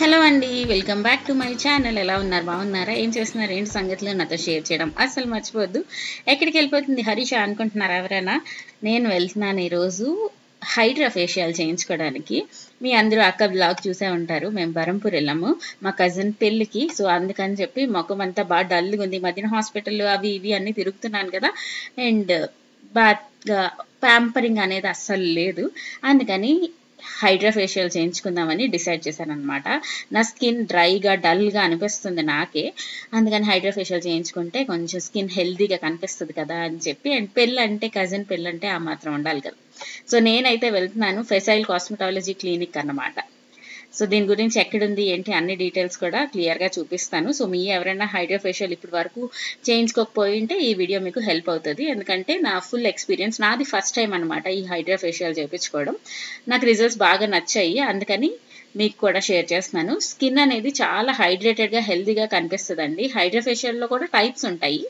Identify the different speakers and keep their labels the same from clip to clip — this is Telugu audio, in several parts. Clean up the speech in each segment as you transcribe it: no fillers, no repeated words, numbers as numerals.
Speaker 1: హలో అండి, welcome back to my channel. ఎలా ఉన్నారు? బాగున్నారా? ఏం చేస్తున్నారు? ఏంటి సంగతులు నాతో షేర్ చేయడం అస్సలు మర్చిపోవద్దు. ఎక్కడికి వెళ్ళిపోతుంది హరీష అనుకుంటున్నారా ఎవరైనా? నేను వెళ్తున్నాను ఈరోజు హైడ్రా ఫేషియల్ చేయించుకోవడానికి. మీ అందరూ అక్క బ్లాగ్ చూసే ఉంటారు. మేము బరంపూర్ వెళ్ళాము మా కజిన్ పెళ్ళికి. సో అందుకని చెప్పి ముఖం అంతా బాగా డల్గా ఉంది. మధ్యన హాస్పిటల్ అవి ఇవి అన్నీ తిరుగుతున్నాను కదా, అండ్ బాగా ప్యాంపరింగ్ అనేది అస్సలు లేదు. అందుకని హైడ్రా ఫేషియల్ చేయించుకుందామని డిసైడ్ చేశాను అనమాట. నా స్కిన్ డ్రైగా డల్గా అనిపిస్తుంది నాకే. అందుకని హైడ్రా ఫేషియల్ చేయించుకుంటే కొంచెం స్కిన్ హెల్తీగా కనిపిస్తుంది కదా అని చెప్పి, అండ్ పెళ్ళంటే కజిన్ పెళ్ళంటే ఆ మాత్రం ఉండాలి కదా. సో నేనైతే వెళ్తున్నాను ఫెసైల్ కాస్మెటాలజీ క్లినిక్ అన్నమాట. సో దీని గురించి ఎక్కడుంది ఏంటి అన్ని డీటెయిల్స్ కూడా క్లియర్గా చూపిస్తాను. సో మీ ఎవరైనా హైడ్రా ఫేషియల్ ఇప్పటి వరకు చేయించుకోకపోయి ఉంటే ఈ వీడియో మీకు హెల్ప్ అవుతుంది. ఎందుకంటే నా ఫుల్ ఎక్స్పీరియన్స్, నాది ఫస్ట్ టైం అనమాట ఈ హైడ్రా ఫేషియల్ చేయించుకోవడం. నాకు రిజల్ట్స్ బాగా నచ్చాయి, అందుకని మీకు కూడా షేర్ చేస్తున్నాను. స్కిన్ అనేది చాలా హైడ్రేటెడ్గా హెల్తీగా కనిపిస్తుందండి. హైడ్రా ఫేషియల్లో కూడా టైప్స్ ఉంటాయి.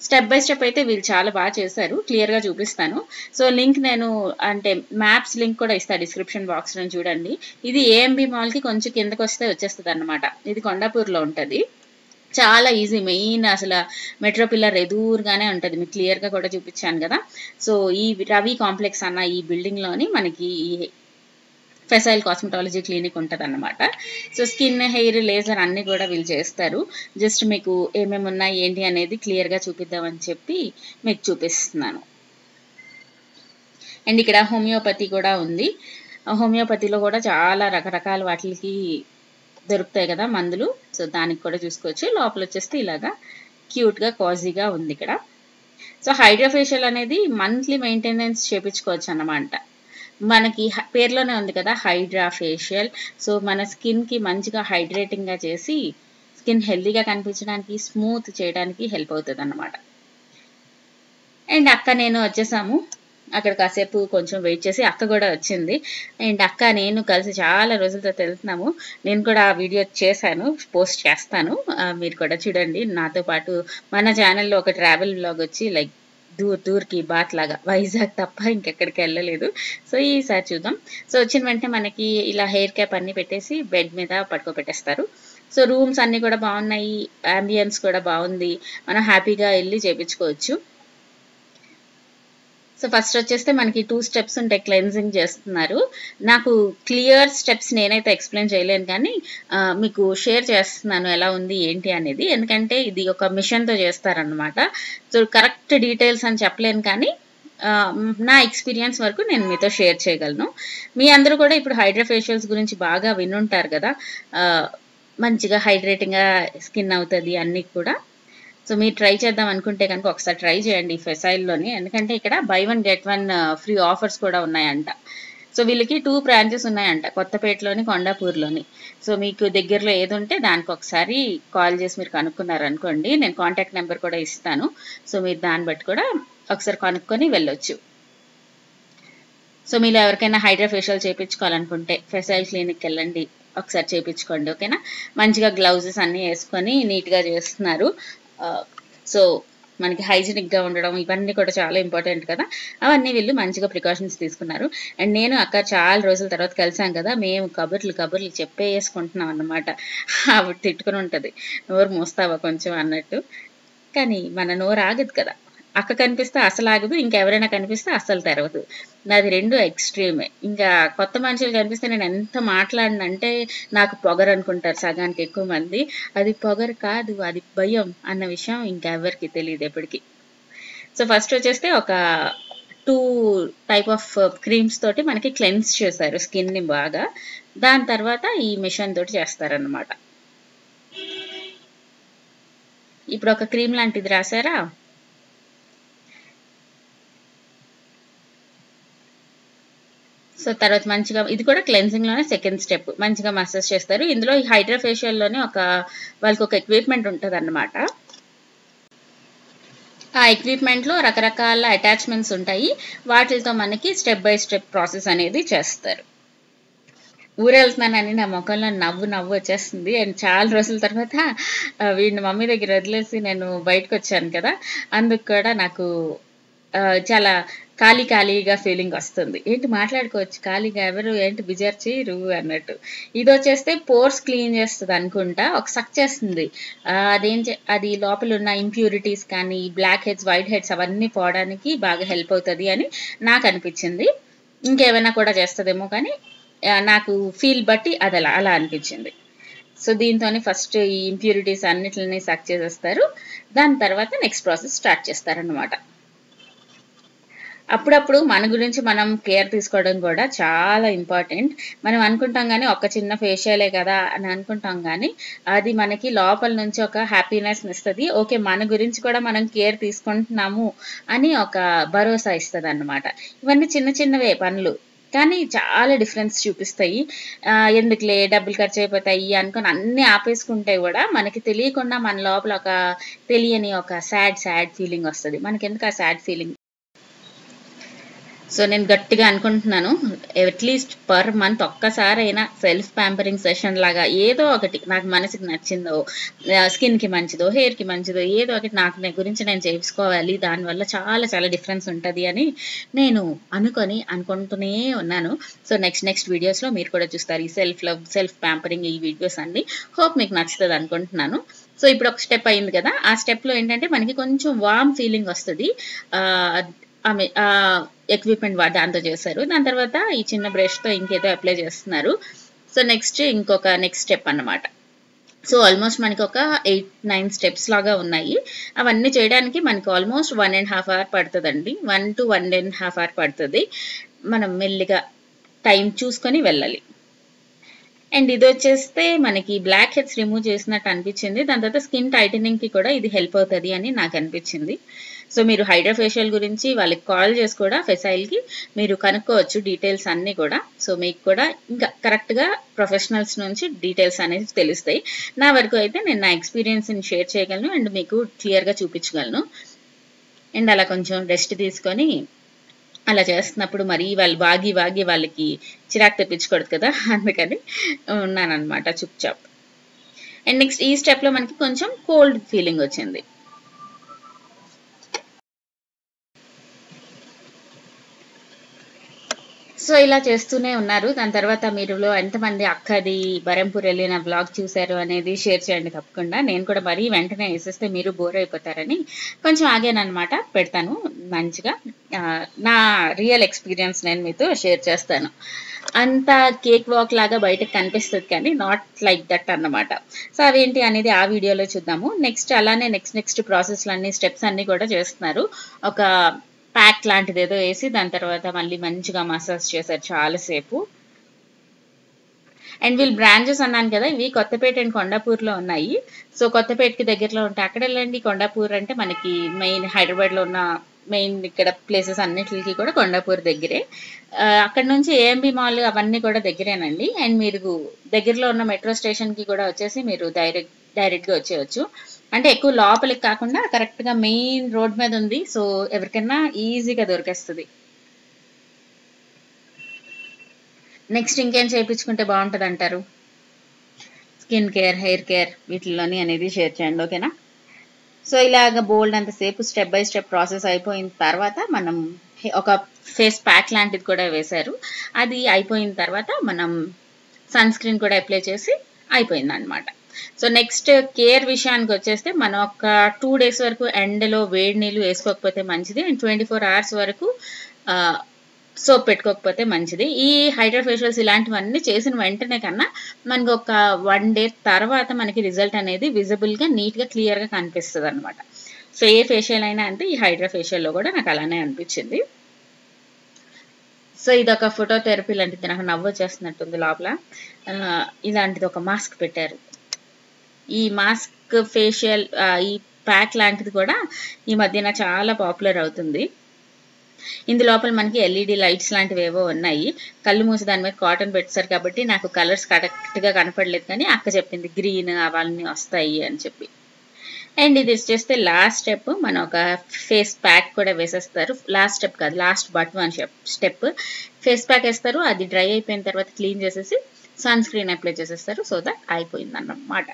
Speaker 1: స్టెప్ బై స్టెప్ అయితే వీళ్ళు చాలా బాగా చేశారు, క్లియర్గా చూపిస్తాను. సో లింక్ నేను అంటే మ్యాప్స్ లింక్ కూడా ఇస్తాను డిస్క్రిప్షన్ బాక్స్లో చూడండి. ఇది ఏఎంబి మాల్కి కొంచెం కిందకు వస్తే వచ్చేస్తుంది అనమాట. ఇది కొండాపూర్లో ఉంటుంది. చాలా ఈజీ, మెయిన్ అసలు మెట్రో పిల్లర్ ఎదురుగానే ఉంటుంది. మీకు క్లియర్గా కూడా చూపించాను కదా. సో ఈ రవి కాంప్లెక్స్ అన్న ఈ బిల్డింగ్లోని మనకి ఫెసైల్ కాస్మెటాలజీ క్లినిక్ ఉంటుంది అన్నమాట. సో స్కిన్, హెయిర్, లేజర్ అన్నీ కూడా వీళ్ళు చేస్తారు. జస్ట్ మీకు ఏమేమి ఉన్నాయి ఏంటి అనేది క్లియర్గా చూపిద్దామని చెప్పి మీకు చూపిస్తున్నాను. అండ్ ఇక్కడ హోమియోపతి కూడా ఉంది. హోమియోపతిలో కూడా చాలా రకరకాల వాటికి దొరుకుతాయి కదా మందులు. సో దానికి కూడా చూసుకోవచ్చు. లోపల వచ్చేస్తే ఇలాగా క్యూట్గా కాజీగా ఉంది ఇక్కడ. సో హైడ్రా ఫేషియల్ అనేది మంత్లీ మెయింటెనెన్స్ చేయించుకోవచ్చు అన్నమాట. మనకి పేర్లోనే ఉంది కదా హైడ్రా ఫేషియల్. సో మన స్కిన్కి మంచిగా హైడ్రేటింగ్గా చేసి స్కిన్ హెల్తీగా కనిపించడానికి, స్మూత్ చేయడానికి హెల్ప్ అవుతుంది అన్నమాట. అండ్ అక్క నేను వచ్చేసాము. అక్కడ కాసేపు కొంచెం వెయిట్ చేసి అక్క కూడా వచ్చింది. అండ్ అక్క నేను కలిసి చాలా రోజులతో వెళ్తున్నాము. నేను కూడా ఆ వీడియో చేశాను, పోస్ట్ చేస్తాను, మీరు కూడా చూడండి. నాతో పాటు మన ఛానల్లో ఒక ట్రావెల్ వ్లాగ్ వచ్చి లైక్ దూర్కి బాత్ లాగా, వైజాగ్ తప్ప ఇంకెక్కడికి వెళ్ళలేదు. సో ఈసారి చూద్దాం. సో వచ్చిన వెంటనే మనకి ఇలా హెయిర్ క్యాప్ అన్ని పెట్టేసి బెడ్ మీద పడుకోబెట్టేస్తారు. సో రూమ్స్ అన్నీ కూడా బాగున్నాయి, అంబియన్స్ కూడా బాగుంది, మనం హ్యాపీగా వెళ్ళి చేయించుకోవచ్చు. సో ఫస్ట్ వచ్చేస్తే మనకి 2 స్టెప్స్ ఉంటాయి, క్లెన్జింగ్ చేస్తున్నారు. నాకు క్లియర్ స్టెప్స్ నేనైతే ఎక్స్ప్లెయిన్ చేయలేను, కానీ మీకు షేర్ చేస్తున్నాను ఎలా ఉంది ఏంటి అనేది. ఎందుకంటే ఇది ఒక మిషన్తో చేస్తారనమాట. సో కరెక్ట్ డీటెయిల్స్ అని చెప్పలేను, కానీ నా ఎక్స్పీరియన్స్ వరకు నేను మీతో షేర్ చేయగలను. మీ అందరూ కూడా ఇప్పుడు హైడ్రా ఫేషియల్స్ గురించి బాగా వినుంటారు కదా. మంచిగా హైడ్రేటింగ్గా స్కిన్ అవుతుంది అన్నీ కూడా. సో మీరు ట్రై చేద్దాం అనుకుంటే కనుక ఒకసారి ట్రై చేయండి ఈ ఫెసైల్లోని. ఎందుకంటే ఇక్కడ బై 1 get 1 ఫ్రీ ఆఫర్స్ కూడా ఉన్నాయంట. సో వీళ్ళకి 2 బ్రాంచెస్ ఉన్నాయంట, కొత్తపేటలోని, కొండాపూర్లోని. సో మీకు దగ్గరలో ఏది ఉంటే దానికి ఒకసారి కాల్ చేసి మీరు కనుక్కున్నారు అనుకోండి, నేను కాంటాక్ట్ నెంబర్ కూడా ఇస్తాను. సో మీరు దాన్ని బట్టి కూడా ఒకసారి కనుక్కొని వెళ్ళొచ్చు. సో మీరు ఎవరికైనా హైడ్రా ఫేషియల్ చేయించుకోవాలనుకుంటే ఫెసైల్ క్లినిక్కి వెళ్ళండి, ఒకసారి చేయించుకోండి, ఓకేనా. మంచిగా గ్లౌజెస్ అన్నీ వేసుకొని నీట్గా చేస్తున్నారు. సో మనకి హైజీనిక్గా ఉండడం ఇవన్నీ కూడా చాలా ఇంపార్టెంట్ కదా. అవన్నీ వీళ్ళు మంచిగా ప్రికాషన్స్ తీసుకున్నారు. అండ్ నేను అక్క చాలా రోజుల తర్వాత కలిసాం కదా, మేము కబుర్లు చెప్పేసుకుంటున్నాం అన్నమాట. ఆవిడ తిట్టుకుని ఉంటుంది, నోరు మూస్తావా కొంచెం అన్నట్టు. కానీ మన నోరు ఆగదు కదా. అక్క కనిపిస్తే అసలు ఆగదు, ఇంకెవరైనా కనిపిస్తే అస్సలు తెరవదు. నాది 2 ఎక్స్ట్రీమే. ఇంకా కొత్త మనుషులు కనిపిస్తే నేను ఎంత మాట్లాడినంటే నాకు పొగరు అనుకుంటారు సగానికి ఎక్కువ మంది. అది పొగరు కాదు, అది భయం అన్న విషయం ఇంకెవరికి తెలియదు ఎప్పటికీ. సో ఫస్ట్ వచ్చేస్తే ఒక 2 టైప్ ఆఫ్ క్రీమ్స్ తోటి మనకి క్లెన్స్ చేశారు స్కిన్ని బాగా. దాని తర్వాత ఈ మిషన్ తోటి చేస్తారనమాట. ఇప్పుడు ఒక క్రీమ్ లాంటిది రాసారా, సో తర్వాత మంచిగా ఇది కూడా క్లెన్జింగ్లోనే సెకండ్ స్టెప్, మంచిగా మసాజ్ చేస్తారు. ఇందులో ఈ హైడ్రా ఫేషియల్లోనే వాళ్ళకి ఒక ఎక్విప్మెంట్ ఉంటుంది అన్నమాట. ఆ ఎక్విప్మెంట్లో రకరకాల అటాచ్మెంట్స్ ఉంటాయి, వాటితో మనకి స్టెప్ బై స్టెప్ ప్రాసెస్ అనేది చేస్తారు. ఊరెళ్తున్నానని నా ముఖంలో నవ్వు వచ్చేస్తుంది. అండ్ చాలా రోజుల తర్వాత వీడిని మమ్మీ దగ్గర వదిలేసి నేను బయటకు వచ్చాను కదా, అందుకు కూడా నాకు చాలా ఖాళీగా ఫీలింగ్ వస్తుంది. ఏంటి మాట్లాడుకోవచ్చు ఖాళీగా ఎవరు ఏంటి బిజీ చేయరు అన్నట్టు. ఇది వచ్చేస్తే పోర్స్ క్లీన్ చేస్తుంది అనుకుంటా, ఒక సక్ చేస్తుంది. అది లోపల ఉన్న ఇంప్యూరిటీస్ కానీ బ్లాక్ హెడ్స్ వైట్ హెడ్స్ అవన్నీ పోవడానికి బాగా హెల్ప్ అవుతుంది అని నాకు అనిపించింది. ఇంకేమైనా కూడా చేస్తుందేమో కానీ నాకు ఫీల్ బట్టి అది అలా అనిపించింది. సో దీంతోనే ఫస్ట్ ఈ ఇంప్యూరిటీస్ అన్నిటిని సక్ చేసేస్తారు. దాని తర్వాత నెక్స్ట్ ప్రాసెస్ స్టార్ట్ చేస్తారనమాట. అప్పుడప్పుడు మన గురించి మనం కేర్ తీసుకోవడం కూడా చాలా ఇంపార్టెంట్. మనం అనుకుంటాం కానీ ఒక చిన్న ఫేషియలే కదా అని అనుకుంటాం కానీ అది మనకి లోపల నుంచి ఒక హ్యాపీనెస్ ఇస్తుంది. ఓకే, మన గురించి కూడా మనం కేర్ తీసుకుంటున్నాము అని ఒక భరోసా ఇస్తుంది అన్నమాట. ఇవన్నీ చిన్నవే పనులు కానీ చాలా డిఫరెన్స్ చూపిస్తాయి. ఎందుకులే డబ్బులు ఖర్చు అయిపోతాయి అనుకుని అన్నీ ఆపేసుకుంటే కూడా మనకి తెలియకుండా మన లోపల ఒక తెలియని ఒక సాడ్ ఫీలింగ్ వస్తుంది. మనకి ఎందుకు ఆ సాడ్ ఫీలింగ్? సో నేను గట్టిగా అనుకుంటున్నాను, అట్లీస్ట్ పర్ మంత్ ఒక్కసారైనా సెల్ఫ్ ప్యాంపరింగ్ సెషన్ లాగా ఏదో ఒకటి నాకు మనసుకి నచ్చిందో, స్కిన్కి మంచిదో, హెయిర్కి మంచిదో ఏదో ఒకటి నా గురించి నేను చేసుకోవాలి. దానివల్ల చాలా డిఫరెన్స్ ఉంటుంది అని నేను అనుకుంటూనే ఉన్నాను. సో నెక్స్ట్ వీడియోస్లో మీరు కూడా చూస్తారు ఈ సెల్ఫ్ లవ్, సెల్ఫ్ ప్యాంపరింగ్ ఈ వీడియోస్ అన్ని. హోప్ మీకు నచ్చుతుంది అనుకుంటున్నాను. సో ఇప్పుడు ఒక స్టెప్ అయింది కదా, ఆ స్టెప్లో ఏంటంటే మనకి కొంచెం వార్మ్ ఫీలింగ్ వస్తుంది. ఎక్విప్మెంట్ దాంతో చేశారు. దాని తర్వాత ఈ చిన్న బ్రష్తో ఇంకేదో అప్లై చేస్తున్నారు. సో నెక్స్ట్ స్టెప్ అన్నమాట. సో ఆల్మోస్ట్ మనకి ఒక 8-9 స్టెప్స్ లాగా ఉన్నాయి. అవన్నీ చేయడానికి మనకి ఆల్మోస్ట్ 1.5 hour పడుతుందండి. 1 to 1.5 hour పడుతుంది. మనం మెల్లిగా టైం చూసుకొని వెళ్ళాలి. అండ్ ఇది వచ్చేస్తే మనకి బ్లాక్ హెడ్స్ రిమూవ్ చేసినట్టు అనిపించింది. దాని తర్వాత స్కిన్ టైటనింగ్కి కూడా ఇది హెల్ప్ అవుతుంది అని నాకు అనిపించింది. సో మీరు హైడ్రా ఫేషియల్ గురించి వాళ్ళకి కాల్ చేసి కూడా ఫెసైల్కి మీరు కనుక్కోవచ్చు డీటెయిల్స్ అన్నీ కూడా. సో మీకు కూడా ఇంకా కరెక్ట్గా ప్రొఫెషనల్స్ నుంచి డీటెయిల్స్ అనేది తెలుస్తాయి. నా వరకు అయితే నేను నా ఎక్స్పీరియన్స్ని షేర్ చేయగలను అండ్ మీకు క్లియర్గా చూపించగలను. అండ్ అలా కొంచెం రెస్ట్ తీసుకొని అలా చేస్తున్నప్పుడు మరి వాళ్ళు వాగి వాళ్ళకి చిరాకు తెప్పించకూడదు కదా, అందుకని ఉన్నానన్నమాట చుప్చాప్. అండ్ నెక్స్ట్ ఈ స్టెప్లో మనకి కొంచెం కోల్డ్ ఫీలింగ్ వచ్చింది. సో ఇలా చేస్తూనే ఉన్నారు. దాని తర్వాత మీరులో ఎంతమంది అక్కది బరంపూర్ వెళ్ళిన బ్లాగ్ చూశారు అనేది షేర్ చేయండి తప్పకుండా. నేను కూడా మరీ వెంటనే వేసేస్తే మీరు బోర్ అయిపోతారని కొంచెం ఆగానమాట. పెడతాను మంచిగా నా రియల్ ఎక్స్పీరియన్స్ నేను మీతో షేర్ చేస్తాను. అంత కేక్ వాక్ లాగా బయటకు కనిపిస్తుంది కానీ నాట్ లైక్ దట్ అన్నమాట. సో అవేంటి అనేది ఆ వీడియోలో చూద్దాము. నెక్స్ట్ అలానే నెక్స్ట్ ప్రాసెస్లు అన్ని స్టెప్స్ అన్నీ కూడా చేస్తున్నారు. ఒక ప్యాక్ లాంటిది ఏదో వేసి దాని తర్వాత మళ్ళీ మంచిగా మసాజ్ చేశారు చాలాసేపు. అండ్ వీళ్ళు బ్రాంచెస్ అన్నాను కదా, ఇవి కొత్తపేట అండ్ కొండాపూర్లో ఉన్నాయి. సో కొత్తపేటకి దగ్గరలో ఉంటే అక్కడ వెళ్ళండి. కొండాపూర్ అంటే మనకి మెయిన్ హైదరాబాద్లో ఉన్న మెయిన్ ఇక్కడ ప్లేసెస్ అన్నిటికి కూడా కొండాపూర్ దగ్గరే. అక్కడ నుంచి ఏఎంబి మాల్ అవన్నీ కూడా దగ్గరేనండి. అండ్ మీరు దగ్గరలో ఉన్న మెట్రో స్టేషన్కి కూడా వచ్చేసి మీరు డైరెక్ట్గా వచ్చేయచ్చు. అంటే ఎక్కువ లోపలికి కాకుండా కరెక్ట్గా మెయిన్ రోడ్ మీద ఉంది. సో ఎవరికైనా ఈజీగా దొరికేస్తుంది. నెక్స్ట్ ఇంకేం చేయించుకుంటే బాగుంటుంది అంటారు? స్కిన్ కేర్, హెయిర్ కేర్ వీటిల్లోని అనేది షేర్ చేయండి, ఓకేనా? సో ఇలాగ బోల్డ్ అంతసేపు స్టెప్ బై స్టెప్ ప్రాసెస్ అయిపోయిన తర్వాత మనం ఒక ఫేస్ ప్యాక్ లాంటిది కూడా వేశారు. అది అయిపోయిన తర్వాత మనం సన్ స్క్రీన్ కూడా అప్లై చేసి అయిపోయింది అనమాట. సో నెక్స్ట్ కేర్ విషయానికి వచ్చేస్తే మనం ఒక 2 days వరకు ఎండలో వేడి నీళ్ళు వేసుకోకపోతే మంచిది. అండ్ 24 hours వరకు సోప్ పెట్టుకోకపోతే మంచిది. ఈ హైడ్రా ఫేషియల్స్ ఇలాంటివన్నీ చేసిన వెంటనే కన్నా మనకు ఒక 1 day తర్వాత మనకి రిజల్ట్ అనేది విజిబుల్గా నీట్గా క్లియర్గా కనిపిస్తుంది అనమాట. సో ఏ ఫేషియల్ అయినా అంటే ఈ హైడ్రా ఫేషియల్లో కూడా నాకు అలానే అనిపించింది. సో ఇది ఒక ఫోటోథెరపీ లాంటిది. నాకు నవ్వు వచ్చేస్తున్నట్టుంది లోపల. ఇలాంటిది ఒక మాస్క్ పెట్టారు. ఈ మాస్క్ ఫేషియల్ ఈ ప్యాక్ లాంటిది కూడా ఈ మధ్యన చాలా పాపులర్ అవుతుంది. ఇందు లోపల మనకి ఎల్ఈడి లైట్స్ లాంటివి ఏవో ఉన్నాయి. కళ్ళు మూసి దాని మీద కాటన్ పెట్టారు కాబట్టి నాకు కలర్స్ కరెక్ట్గా కనపడలేదు, కానీ అక్క చెప్పింది గ్రీన్ అవన్నీ వస్తాయి అని చెప్పి. అండ్ ఇది వచ్చేస్తే లాస్ట్ స్టెప్. మనం ఒక ఫేస్ ప్యాక్ కూడా వేసేస్తారు. లాస్ట్ స్టెప్ కాదు, last but 1 step. Face pack వేస్తారు. అది డ్రై అయిపోయిన తర్వాత క్లీన్ చేసేసి సన్ స్క్రీన్ అప్లై చేసేస్తారు. సో దట్ అయిపోయింది అన్నమాట.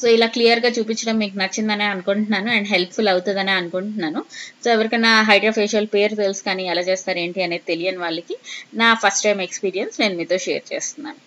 Speaker 1: సో ఇలా క్లియర్గా చూపించడం మీకు నచ్చిందనే అనుకుంటున్నాను అండ్ హెల్ప్ఫుల్ అవుతుందనే అనుకుంటున్నాను. సో ఎవరికైనా హైడ్రా ఫేషియల్ పేరు తెలుసు కానీ ఎలా చేస్తారు ఏంటి అనేది తెలియని వాళ్ళకి నా ఫస్ట్ టైం ఎక్స్పీరియన్స్ నేను మీతో షేర్ చేస్తున్నాను.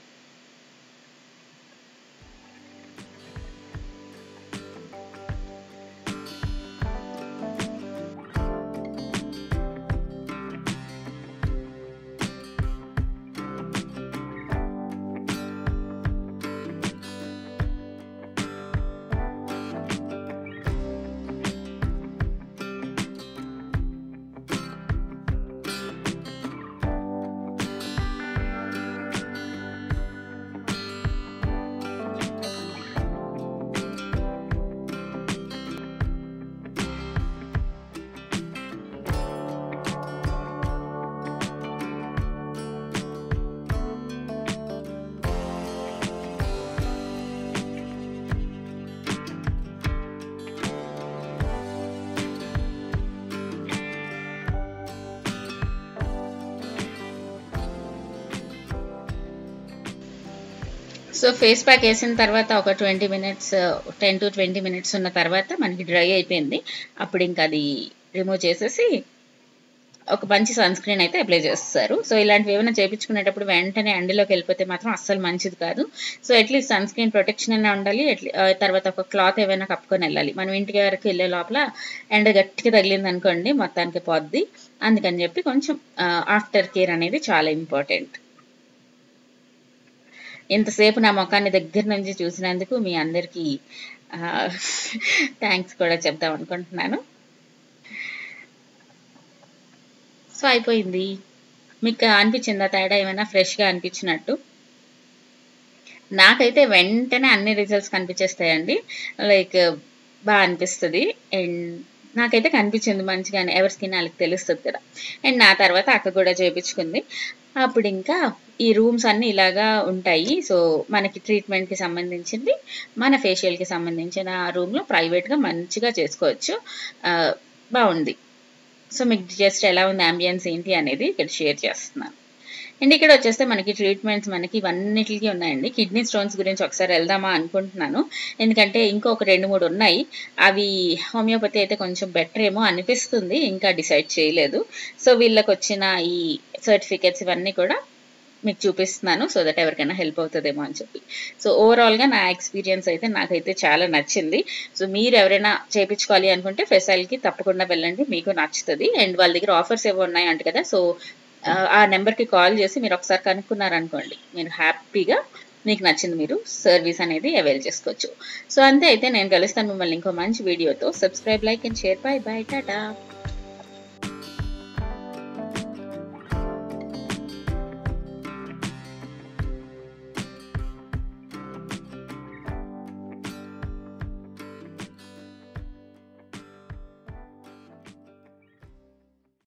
Speaker 1: సో ఫేస్ ప్యాక్ వేసిన తర్వాత ఒక 20 మినిట్స్ 10 to 20 మినిట్స్ ఉన్న తర్వాత మనకి డ్రై అయిపోయింది. అప్పుడు ఇంకా అది రిమూవ్ చేసేసి ఒక మంచి సన్ స్క్రీన్ అయితే అప్లై చేస్తారు. సో ఇలాంటివి ఏమైనా చేయించుకునేటప్పుడు వెంటనే ఎండలోకి వెళ్ళిపోతే మాత్రం అస్సలు మంచిది కాదు. So at least sunscreen protection అయినా ఉండాలి. తర్వాత ఒక క్లాత్ ఏమైనా కప్పుకొని వెళ్ళాలి. మనం ఇంటికి వరకు వెళ్ళే లోపల ఎండ గట్టిగా తగిలింది అనుకోండి మొత్తానికి పోద్ది. అందుకని చెప్పి కొంచెం ఆఫ్టర్ కేర్ అనేది చాలా ఇంపార్టెంట్. ఇంతసేపు నా ముఖాన్ని దగ్గర నుంచి చూసినందుకు మీ అందరికీ థ్యాంక్స్ కూడా చెప్దాం అనుకుంటున్నాను. సో అయిపోయింది. మీకు అనిపించిందా తేడా ఏమైనా ఫ్రెష్గా అనిపించినట్టు? నాకైతే వెంటనే అన్ని రిజల్ట్స్ కనిపించేస్తాయండి. లైక్ బాగా అనిపిస్తుంది అండ్ నాకైతే కనిపించింది మంచిగానే. ఎవరి స్కిన్ వాళ్ళకి తెలుస్తుంది కదా. అండ్ నా తర్వాత అక్క కూడా చేయించుకుంది. అప్పుడు ఇంకా ఈ రూమ్స్ అన్నీ ఇలాగా ఉంటాయి. సో మనకి ట్రీట్మెంట్కి సంబంధించింది మన ఫేషియల్కి సంబంధించిన రూమ్లో ప్రైవేట్గా మంచిగా చేసుకోవచ్చు. బాగుంది. సో మీకు జస్ట్ ఎలా ఉంది అంబియన్స్ ఏంటి అనేది ఇక్కడ షేర్ చేస్తున్నాను. అండ్ ఇక్కడ వచ్చేస్తే మనకి ట్రీట్మెంట్స్ మనకి ఇవన్నిటికి ఉన్నాయండి. కిడ్నీ స్టోన్స్ గురించి ఒకసారి వెళ్దామా అనుకుంటున్నాను. ఎందుకంటే ఇంకొక 2-3 ఉన్నాయి. అవి హోమియోపతి అయితే కొంచెం బెటర్ ఏమో అనిపిస్తుంది. ఇంకా డిసైడ్ చేయలేదు. సో వీళ్ళకి వచ్చిన ఈ సర్టిఫికేట్స్ ఇవన్నీ కూడా మీకు చూపిస్తున్నాను. సో దట్ ఎవరికైనా హెల్ప్ అవుతుందేమో అని చెప్పి. సో ఓవరాల్గా నా ఎక్స్పీరియన్స్ అయితే నాకైతే చాలా నచ్చింది. సో మీరు ఎవరైనా చేయించుకోవాలి అనుకుంటే ఫెసైల్కి తప్పకుండా వెళ్ళండి. మీకు నచ్చుతుంది. అండ్ వాళ్ళ దగ్గర ఆఫర్స్ ఏవో ఉన్నాయంట కదా. సో ఆ నెంబర్కి కాల్ చేసి మీరు ఒకసారి కనుక్కున్నారనుకోండి, మీరు హ్యాపీగా మీకు నచ్చింది మీరు సర్వీస్ అనేది అవైల్ చేసుకోవచ్చు. సో అంతే. అయితే నేను కలుస్తాను మిమ్మల్ని ఇంకో మంచి వీడియోతో. Subscribe, like and share. By by, Tata.